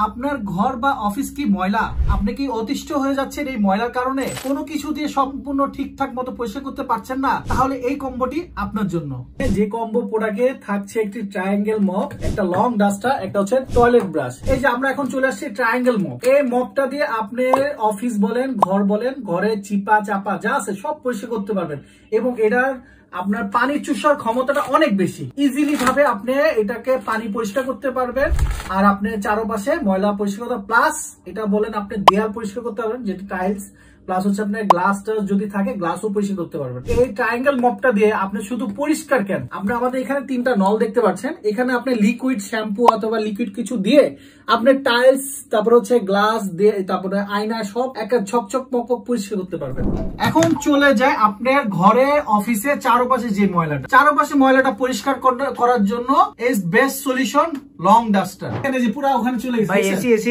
আপনার ঘর বা অফিস কি ময়লা? আপনি কি অতিষ্ঠ হয়ে যাচ্ছেন এই ময়লার কারণে? কোনো কিছু দিয়ে সম্পূর্ণ ঠিকঠাক মতো পরিষ্কার করতে পারছেন না? তাহলে এই কম্বোটি আপনার জন্য। যে কম্বো প্রোডাক্টে থাকছে একটি ট্রায়াঙ্গেল মপ, একটা লং ডাস্টার, একটা হচ্ছে টয়লেট ব্রাশ। এই যে আমরা এখন চলে আসছি ট্রায়াঙ্গেল মপ। এই মপটা দিয়ে আপনি অফিস বলেন, ঘর বলেন, ঘরে চিপা চাপা যা আছে সব পরিষ্কার করতে পারবেন এবং এটার আপনার পানি চুষার ক্ষমতাটা অনেক বেশি। ইজিলি ভাবে আপনি এটাকে পানি পরিষ্কার করতে পারবেন আর আপনি চারপাশে ময়লা পরিষ্কার করতে, প্লাস এটা বলেন আপনি দেয়াল পরিষ্কার করতে পারবেন, যেটা টাইলস, প্লাস হচ্ছে আপনার গ্লাসটা যদি থাকে গ্লাসও পরিষ্কার করতে পারবেন। এই ট্রায়াঙ্গেল মপটা দিয়ে আপনি শুধু পরিষ্কার কেন, আপনার আমাদের এখানে 3টা নল দেখতে পাচ্ছেন। এখানে আপনি লিকুইড শ্যাম্পু অথবা লিকুইড কিছু দিয়ে আপনি টাইলস, তারপর হচ্ছে গ্লাস দিয়ে, তারপরে আয়না সব একটা ঝকঝক মকমক পরিষ্কার করতে পারবেন। এখন চলে যায় আপনার ঘরে, অফিসে চারপাশে যে ময়লাটা, চারপাশে ময়লাটা পরিষ্কার করার জন্য is best solution long duster. এখানে যে পুরো ওখানে চলে গেছে। ভাই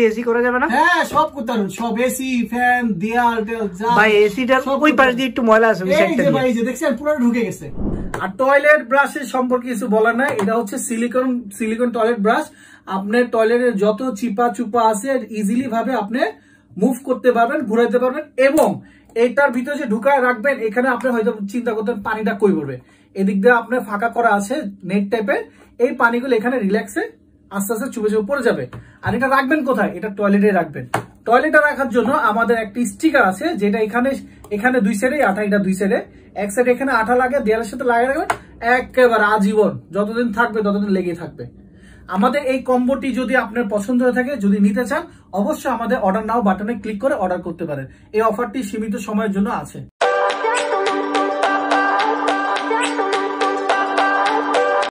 এসি করা যাবে না? হ্যাঁ, সব করতে পারবেন, সব এসি, ফ্যান, দেয়াল যা। ভাই এসিটার ওই পাশ দিয়ে একটু ময়লা আছে, এই যে ভাই যে দেখছেন পুরো ঢুকে গেছে। আর টয়লেট ব্রাশের সম্পর্কে কিছু বলার নাই, এটা হচ্ছে সিলিকন টয়লেট ব্রাশ। আপনার টয়লেটের যত চিপা চুপা আছে ইজিলি ভাবে আপনি মুভ করতে পারবেন, ঘুরাইতে পারবেন এবং এটার ভিতরে যে ঢুকায় রাখবেন, এখানে আপনি হয়তো চিন্তা করতেন পানিটা কই পড়বে, এদিক দিয়ে আপনার ফাঁকা করা আছে নেট টাইপের, এই পানিগুলো এখানে রিল্যাক্সে আস্তে আস্তে চুপে চুপে পড়ে যাবে। আর এটা রাখবেন কোথায়? এটা টয়লেটে রাখবেন। টয়লেটে রাখার জন্য আমাদের একটি স্টিকার আছে, যেটা এখানে 2 সাইডে আঠা, এটা 2 সাইডে, এক সাইডে এখানে আঠা লাগে, দেয়ালের সাথে লাগিয়ে রাখবেন, একেবারে আজীবন যতদিন থাকবে ততদিন লেগে থাকবে। আমাদের এই কম্বোটি যদি আপনার পছন্দ হয়ে থাকে, যদি নিতে চান, অবশ্যই আমাদের অর্ডার নাও বাটনে ক্লিক করে অর্ডার করতে পারেন। এই অফারটি সীমিত সময়ের জন্য আছে।